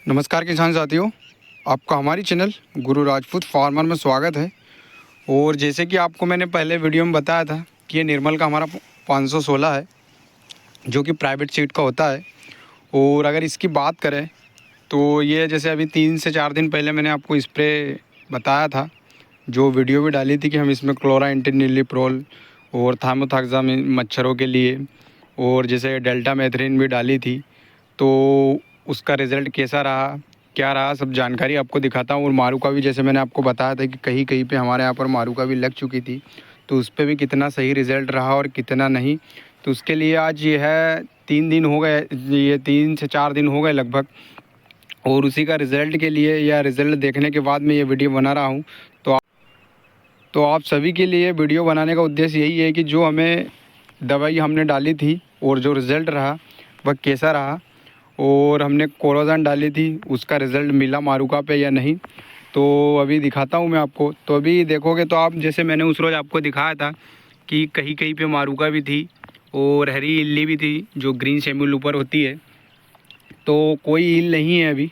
नमस्कार किसान साथियों, आपका हमारी चैनल गुरु राजपूत फार्मर में स्वागत है। और जैसे कि आपको मैंने पहले वीडियो में बताया था कि ये निर्मल का हमारा 516 है जो कि प्राइवेट सीड का होता है। और अगर इसकी बात करें तो ये जैसे अभी 3 से 4 दिन पहले मैंने आपको स्प्रे बताया था, जो वीडियो भी डाली थी कि हम इसमें क्लोराइंटिनिलिप्रोल और थाइमोथाक्सामिन मच्छरों के लिए और जैसे डेल्टामेथ्रिन भी डाली थी। तो उसका रिज़ल्ट कैसा रहा, क्या रहा, सब जानकारी आपको दिखाता हूँ। और मारूका भी जैसे मैंने आपको बताया था कि कहीं कहीं पे हमारे यहाँ पर मारूका भी लग चुकी थी, तो उस पर भी कितना सही रिज़ल्ट रहा और कितना नहीं। तो उसके लिए आज ये है 3 दिन हो गए, ये 3 से 4 दिन हो गए लगभग। और उसी का रिज़ल्ट के लिए या रिज़ल्ट देखने के बाद मैं ये वीडियो बना रहा हूँ। तो आप सभी के लिए वीडियो बनाने का उद्देश्य यही है कि जो हमें दवाई हमने डाली थी और जो रिज़ल्ट रहा वह कैसा रहा, और हमने कोरोजान डाली थी उसका रिज़ल्ट मिला मारूका पे या नहीं। तो अभी दिखाता हूँ मैं आपको। तो अभी देखोगे तो आप, जैसे मैंने उस रोज़ आपको दिखाया था कि कहीं कहीं पे मारूका भी थी और हरी इल्ली भी थी जो ग्रीन शेम्यूल ऊपर होती है। तो कोई इल नहीं है अभी,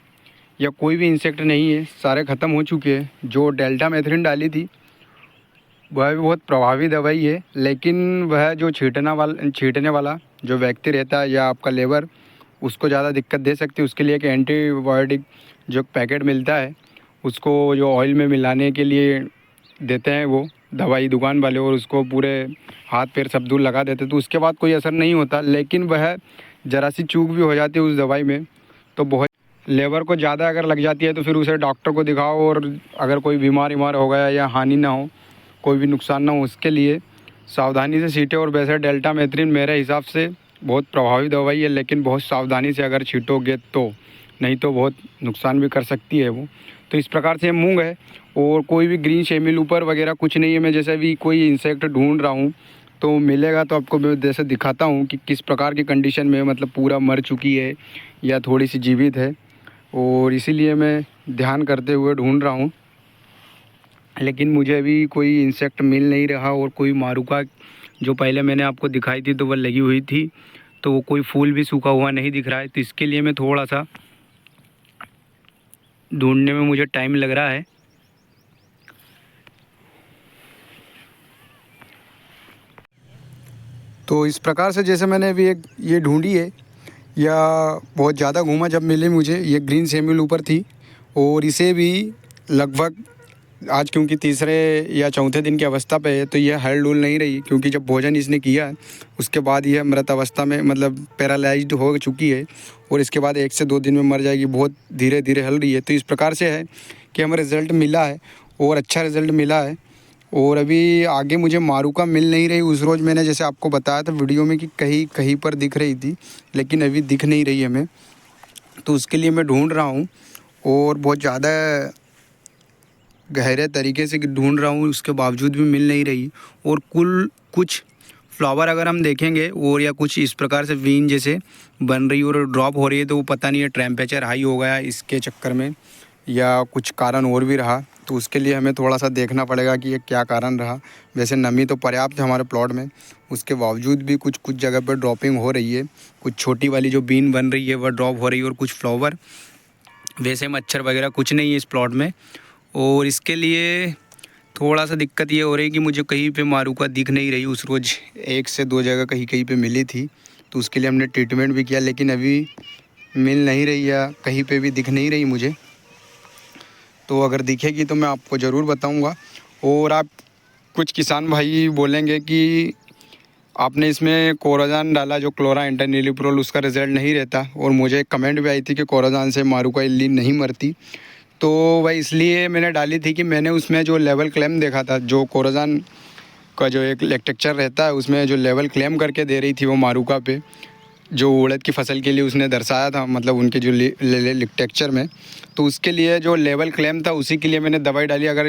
या कोई भी इंसेक्ट नहीं है, सारे ख़त्म हो चुके हैं। जो डेल्टामेथ्रिन डाली थी वह भी बहुत प्रभावी दवाई है, लेकिन वह जो छींटने वाला जो व्यक्ति रहता है या आपका लेबर, उसको ज़्यादा दिक्कत दे सकती है। उसके लिए एक एंटीबायोटिक जो पैकेट मिलता है, उसको जो ऑयल में मिलाने के लिए देते हैं वो दवाई दुकान वाले, और उसको पूरे हाथ पैर सब दूर लगा देते, तो उसके बाद कोई असर नहीं होता। लेकिन वह ज़रा सी चूक भी हो जाती है उस दवाई में तो बहुत, लेबर को ज़्यादा अगर लग जाती है तो फिर उसे डॉक्टर को दिखाओ, और अगर कोई बीमार हो गया या हानि ना हो, कोई भी नुकसान ना हो, उसके लिए सावधानी से छींटे। और वैसे डेल्टामेथ्रिन मेरे हिसाब से बहुत प्रभावी दवाई है, लेकिन बहुत सावधानी से अगर छींटोगे तो, नहीं तो बहुत नुकसान भी कर सकती है वो। तो इस प्रकार से मूंग है, और कोई भी ग्रीन शेमिल ऊपर वगैरह कुछ नहीं है। मैं जैसे भी कोई इंसेक्ट ढूंढ रहा हूँ तो मिलेगा तो आपको मैं जैसे दिखाता हूँ कि किस प्रकार की कंडीशन में, मतलब पूरा मर चुकी है या थोड़ी सी जीवित है, और इसीलिए मैं ध्यान करते हुए ढूंढ रहा हूँ। लेकिन मुझे अभी कोई इंसेक्ट मिल नहीं रहा, और कोई मारूका जो पहले मैंने आपको दिखाई थी तो वह लगी हुई थी, तो वो कोई फूल भी सूखा हुआ नहीं दिख रहा है। तो इसके लिए मैं थोड़ा सा ढूंढने में मुझे टाइम लग रहा है। तो इस प्रकार से जैसे मैंने अभी एक ये ढूंढी है, या बहुत ज़्यादा घूमा जब मिली मुझे, ये ग्रीन सेम्यूल ऊपर थी। और इसे भी लगभग आज क्योंकि तीसरे या चौथे दिन की अवस्था पे है, तो यह हल डुल नहीं रही, क्योंकि जब भोजन इसने किया उसके बाद यह मृत अवस्था में, मतलब पैरालाइज्ड हो चुकी है, और इसके बाद 1 से 2 दिन में मर जाएगी। बहुत धीरे धीरे हल रही है। तो इस प्रकार से है कि हमें रिज़ल्ट मिला है, और अच्छा रिज़ल्ट मिला है। और अभी आगे मुझे मारूका मिल नहीं रही। उस रोज़ मैंने जैसे आपको बताया था वीडियो में कि कहीं कहीं पर दिख रही थी, लेकिन अभी दिख नहीं रही हमें। तो उसके लिए मैं ढूंढ रहा हूँ, और बहुत ज़्यादा गहरे तरीके से ढूंढ रहा हूँ, उसके बावजूद भी मिल नहीं रही। और कुछ फ्लावर अगर हम देखेंगे, और या कुछ इस प्रकार से वीन जैसे बन रही और ड्रॉप हो रही है, तो वो पता नहीं है टेम्परेचर हाई हो गया इसके चक्कर में, या कुछ कारण और भी रहा। तो उसके लिए हमें थोड़ा सा देखना पड़ेगा कि ये क्या कारण रहा। वैसे नमी तो पर्याप्त है हमारे प्लॉट में, उसके बावजूद भी कुछ कुछ जगह पर ड्रॉपिंग हो रही है। कुछ छोटी वाली जो बीन बन रही है वह ड्रॉप हो रही है, और कुछ फ्लावर, वैसे मच्छर वगैरह कुछ नहीं है इस प्लॉट में। और इसके लिए थोड़ा सा दिक्कत ये हो रही है कि मुझे कहीं पे मारूका दिख नहीं रही। उस रोज़ 1 से 2 जगह कहीं कहीं पे मिली थी, तो उसके लिए हमने ट्रीटमेंट भी किया, लेकिन अभी मिल नहीं रही या कहीं पे भी दिख नहीं रही मुझे। तो अगर दिखेगी तो मैं आपको ज़रूर बताऊंगा। और आप कुछ किसान भाई बोलेंगे कि आपने इसमें कोरोजान डाला जो क्लोराइंटिनिलिप्रोल, उसका रिज़ल्ट नहीं रहता। और मुझे एक कमेंट भी आई थी कि कोरोजान से मारूका इल्ली नहीं मरती। तो वह इसलिए मैंने डाली थी कि मैंने उसमें जो लेवल क्लेम देखा था, जो कोरोजान का जो एक लेक्टेक्चर रहता है उसमें जो लेवल क्लेम करके दे रही थी वो मारूका पे, जो उड़द की फसल के लिए उसने दर्शाया था, मतलब उनके जो लेक्टेक्चर में। तो उसके लिए जो लेवल क्लेम था उसी के लिए मैंने दवाई डाली। अगर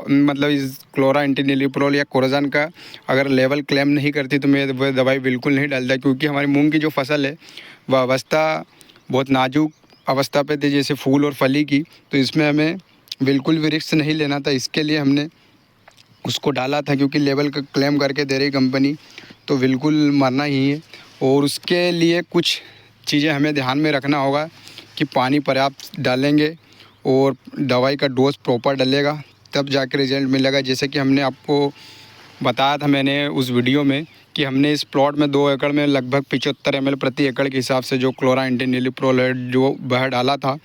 मतलब इस क्लोराइंटिनिलिप्रोल या कोरोजान का अगर लेवल क्लेम नहीं करती तो मैं वह दवाई बिल्कुल नहीं डालता, क्योंकि हमारी मूंग की जो फसल है वह अवस्था बहुत नाजुक अवस्था पे थी, जैसे फूल और फली की। तो इसमें हमें बिल्कुल भी रिस्क नहीं लेना था, इसके लिए हमने उसको डाला था। क्योंकि लेवल का क्लेम करके दे रही कंपनी, तो बिल्कुल मरना ही है। और उसके लिए कुछ चीज़ें हमें ध्यान में रखना होगा कि पानी पर्याप्त डालेंगे और दवाई का डोज प्रॉपर डलेगा, तब जाके रिज़ल्ट मिलेगा। जैसे कि हमने आपको बताया था मैंने उस वीडियो में कि हमने इस प्लॉट में 2 एकड़ में लगभग 75 ml प्रति एकड़ के हिसाब से जो क्लोराइंटेनिलीप्रोल है जो वह डाला था।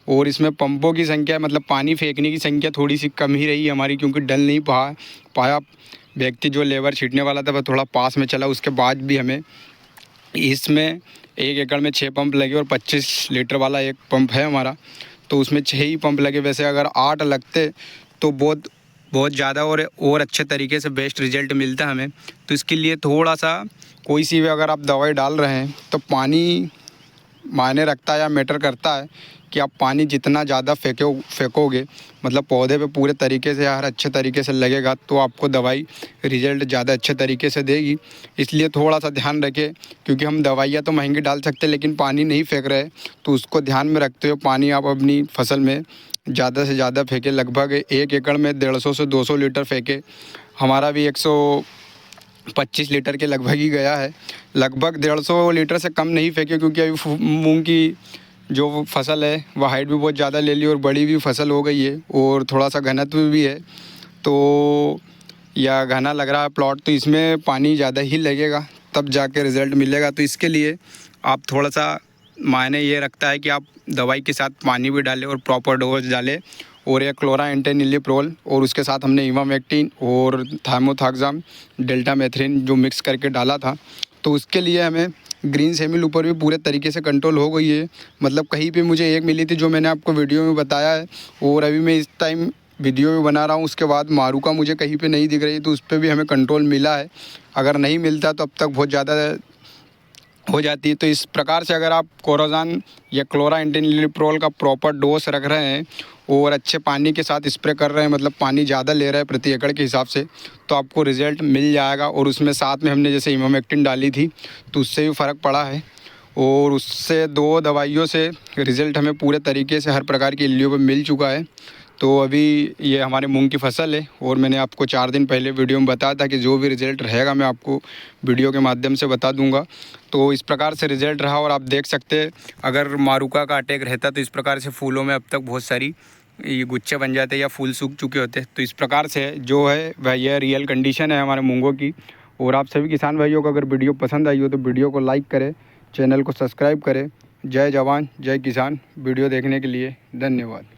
और इसमें पंपों की संख्या मतलब पानी फेंकने की संख्या थोड़ी सी कम ही रही हमारी, क्योंकि डल नहीं पाया। व्यक्ति जो लेबर छींटने वाला था वह थोड़ा पास में चला। उसके बाद भी हमें इसमें 1 एकड़ में 6 पंप लगे और 25 लीटर वाला एक पंप है हमारा, तो उसमें 6 ही पंप लगे। वैसे अगर 8 लगते तो बहुत ज़्यादा और अच्छे तरीके से बेस्ट रिज़ल्ट मिलता हमें। तो इसके लिए थोड़ा सा कोई सी भी अगर आप दवाई डाल रहे हैं तो पानी मायने रखता है या मैटर करता है कि आप पानी जितना ज़्यादा फेंकोगे मतलब पौधे पे पूरे तरीके से हर अच्छे तरीके से लगेगा, तो आपको दवाई रिज़ल्ट ज़्यादा अच्छे तरीके से देगी। इसलिए थोड़ा सा ध्यान रखें, क्योंकि हम दवाइयाँ तो महंगी डाल सकते हैं लेकिन पानी नहीं फेंक रहे, तो उसको ध्यान में रखते हुए पानी आप अपनी फसल में ज़्यादा से ज़्यादा फेंके। लगभग 1 एकड़ में 150 से 200 लीटर फेंके। हमारा भी 125 लीटर के लगभग ही गया है। लगभग 150 लीटर से कम नहीं फेंके, क्योंकि अभी मूंग की जो फसल है वह हाइट भी बहुत ज़्यादा ले ली और बड़ी भी फसल हो गई है और थोड़ा सा घनत्व भी है, तो या घना लग रहा है प्लॉट, तो इसमें पानी ज़्यादा ही लगेगा तब जाके रिज़ल्ट मिलेगा। तो इसके लिए आप थोड़ा सा मायने ये रखता है कि आप दवाई के साथ पानी भी डालें और प्रॉपर डोज डालें। और एक क्लोराइंटेनिलीप्रोल और उसके साथ हमने इमामेक्टिन और थाइमोथाक्साम डेल्टामेथ्रिन जो मिक्स करके डाला था, तो उसके लिए हमें ग्रीन सेमिल ऊपर भी पूरे तरीके से कंट्रोल हो गई है। मतलब कहीं पे मुझे एक मिली थी जो मैंने आपको वीडियो में बताया है, और अभी मैं इस टाइम वीडियो में बना रहा हूँ उसके बाद मारूका मुझे कहीं पे नहीं दिख रही, तो उस पर भी हमें कंट्रोल मिला है। अगर नहीं मिलता तो अब तक बहुत ज़्यादा हो जाती है। तो इस प्रकार से अगर आप कोरोजान या क्लोराइंटेनिलीप्रोल का प्रॉपर डोज रख रहे हैं और अच्छे पानी के साथ स्प्रे कर रहे हैं, मतलब पानी ज़्यादा ले रहे हैं प्रति एकड़ के हिसाब से, तो आपको रिज़ल्ट मिल जाएगा। और उसमें साथ में हमने जैसे इमामेक्टिन डाली थी तो उससे भी फ़र्क पड़ा है, और उससे 2 दवाइयों से रिज़ल्ट हमें पूरे तरीके से हर प्रकार की इल्लियों पर मिल चुका है। तो अभी ये हमारे मूंग की फसल है, और मैंने आपको 4 दिन पहले वीडियो में बताया था कि जो भी रिज़ल्ट रहेगा मैं आपको वीडियो के माध्यम से बता दूंगा। तो इस प्रकार से रिज़ल्ट रहा, और आप देख सकते हैं अगर मारूका का अटैक रहता तो इस प्रकार से फूलों में अब तक बहुत सारी ये गुच्छे बन जाते या फूल सूख चुके होते। तो इस प्रकार से जो है वह यह रियल कंडीशन है हमारे मूंगों की। और आप सभी किसान भाइयों को अगर वीडियो पसंद आई हो तो वीडियो को लाइक करें, चैनल को सब्सक्राइब करें। जय जवान जय किसान। वीडियो देखने के लिए धन्यवाद।